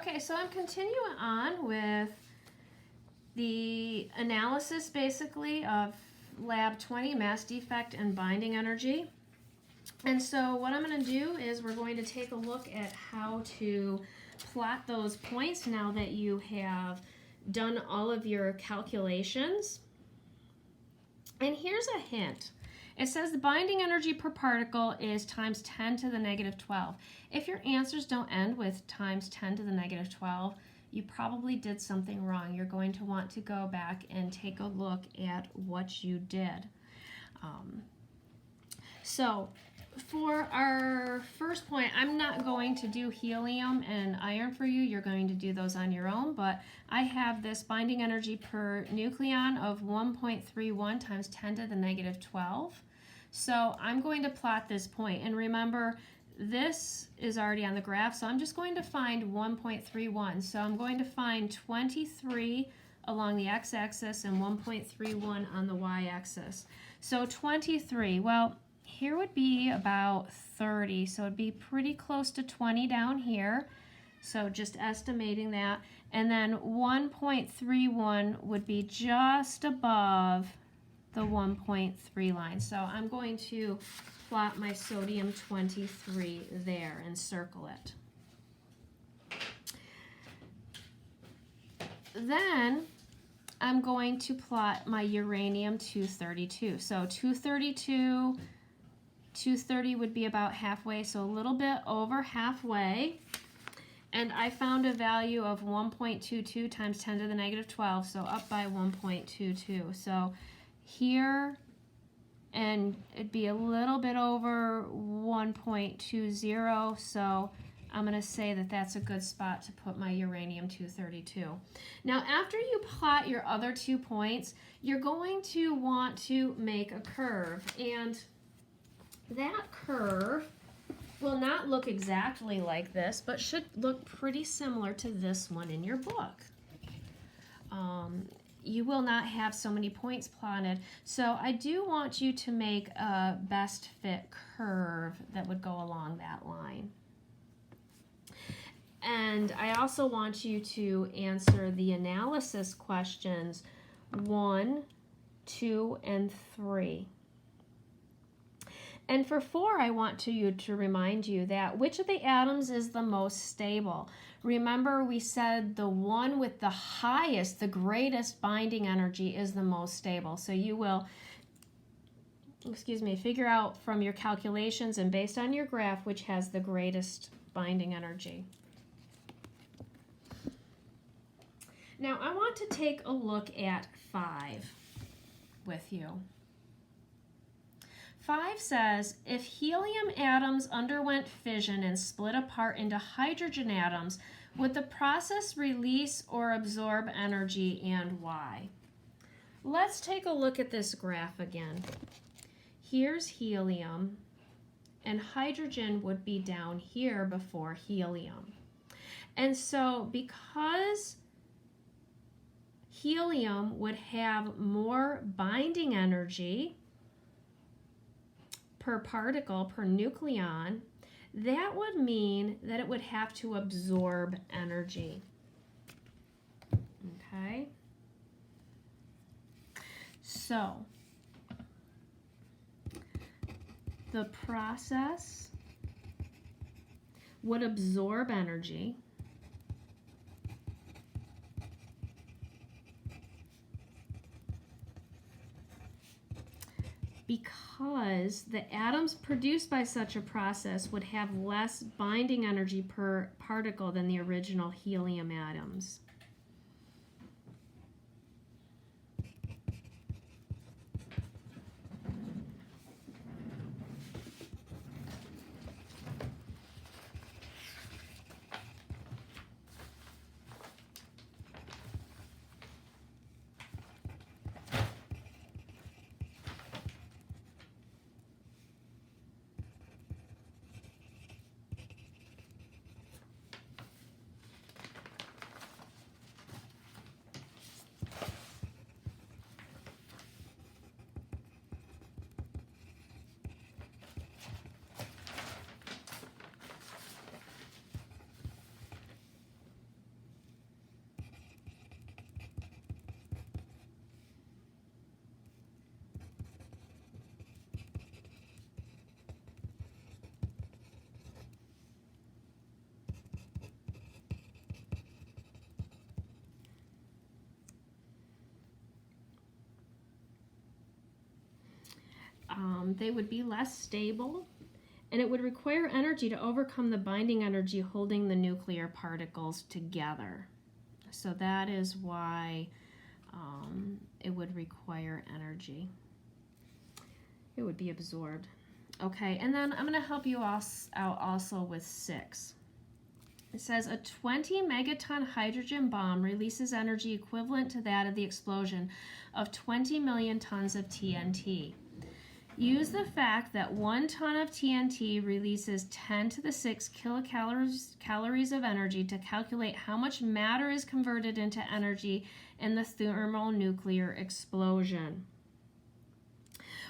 Okay, so I'm continuing on with the analysis basically of lab 20, mass defect and binding energy. And so what I'm going to do is we're going to take a look at how to plot those points now that you have done all of your calculations. And here's a hint. It says the binding energy per particle is times 10 to the negative 12. If your answers don't end with times 10 to the negative 12, you probably did something wrong. You're going to want to go back and take a look at what you did. So for our first point, I'm not going to do helium and iron for you. You're going to do those on your own, but I have this binding energy per nucleon of 1.31 times 10 to the negative 12. So I'm going to plot this point, and remember, this is already on the graph, so I'm just going to find 1.31. So I'm going to find 23 along the x-axis and 1.31 on the y-axis. So 23, well, here would be about 30, so it'd be pretty close to 20 down here. So just estimating that. And then 1.31 would be just above the 1.3 line. So I'm going to plot my sodium 23 there and circle it. Then I'm going to plot my uranium 232. So 232, 230 would be about halfway, so a little bit over halfway. And I found a value of 1.22 times 10 to the negative 12, so up by 1.22. So here, and it'd be a little bit over 1.20, so I'm going to say that that's a good spot to put my uranium 232. Now, after you plot your other 2 points, you're going to want to make a curve, and that curve will not look exactly like this, but should look pretty similar to this one in your book. You will not have so many points plotted, so I do want you to make a best fit curve that would go along that line. And I also want you to answer the analysis questions 1, 2, and 3. And for 4, I want you to remind you that which of the atoms is the most stable? Remember, we said the one with the highest, the greatest binding energy is the most stable. So you will, figure out from your calculations and based on your graph which has the greatest binding energy. Now I want to take a look at 5 with you. 5 says, if helium atoms underwent fission and split apart into hydrogen atoms, would the process release or absorb energy, and why? Let's take a look at this graph again. Here's helium, and hydrogen would be down here before helium. And so because helium would have more binding energy per particle, per nucleon, that would mean that it would have to absorb energy. Okay? So, the process would absorb energy. Because the atoms produced by such a process would have less binding energy per particle than the original helium atoms. they would be less stable, and it would require energy to overcome the binding energy holding the nuclear particles together. So that is why it would require energy. It would be absorbed. Okay, and then I'm going to help you out also with 6. It says a 20 megaton hydrogen bomb releases energy equivalent to that of the explosion of 20 million tons of TNT. Use the fact that 1 ton of TNT releases 10 to the 6 kilocalories of energy to calculate how much matter is converted into energy in the thermonuclear explosion.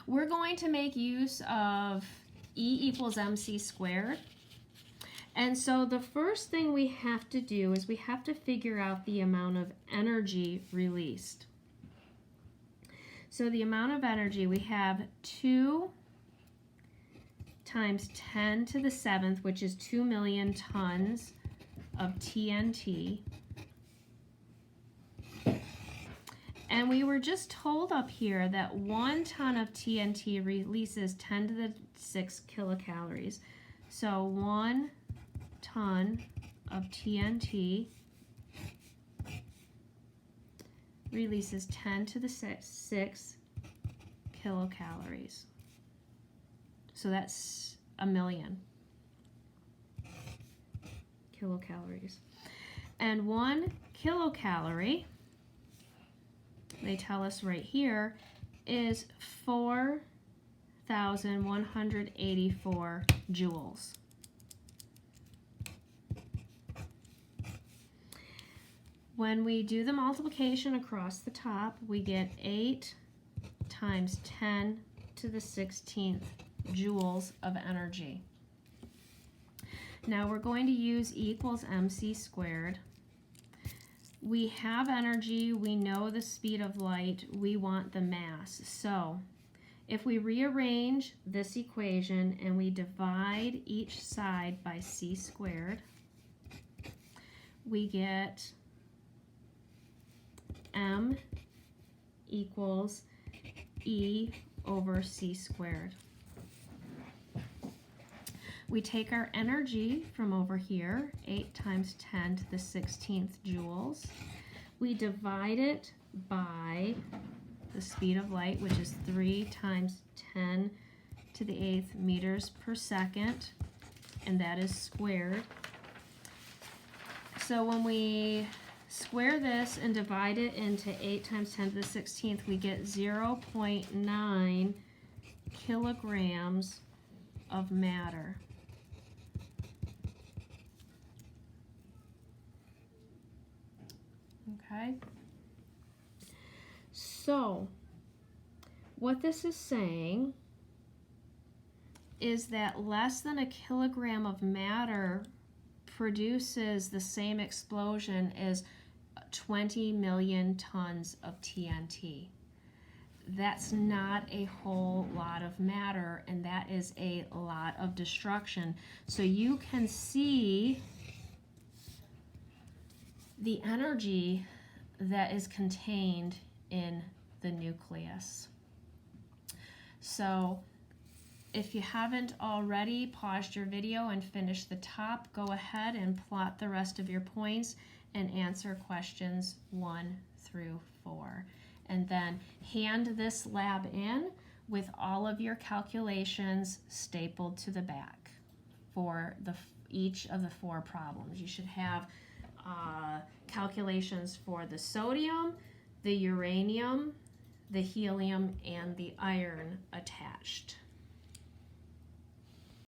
We're going to make use of E equals mc squared. And so the first thing we have to do is we have to figure out the amount of energy released. So the amount of energy, we have 2 times 10 to the 7th, which is 2 million tons of TNT. And we were just told up here that 1 ton of TNT releases 10 to the 6 kilocalories. So 1 ton of TNT releases 10 to the 6 kilocalories. So that's 1,000,000 kilocalories. And 1 kilocalorie, they tell us right here, is 4,184 joules. When we do the multiplication across the top, we get 8 times 10 to the 16th joules of energy. Now we're going to use E equals mc squared. We have energy, we know the speed of light, we want the mass. So if we rearrange this equation and we divide each side by c squared, we get m equals E over c squared. We take our energy from over here, 8 times 10 to the 16th joules. We divide it by the speed of light, which is 3 times 10 to the 8th meters per second, and that is squared. So when we square this and divide it into 8 times 10 to the 16th, we get 0.9 kilograms of matter. Okay? So, what this is saying is that less than a kilogram of matter produces the same explosion as 20 million tons of TNT. That's not a whole lot of matter, and that is a lot of destruction. So you can see the energy that is contained in the nucleus. So if you haven't already paused your video and finished the top, go ahead and plot the rest of your points and answer questions 1 through 4. And then hand this lab in with all of your calculations stapled to the back for each of the 4 problems. You should have calculations for the sodium, the uranium, the helium, and the iron attached.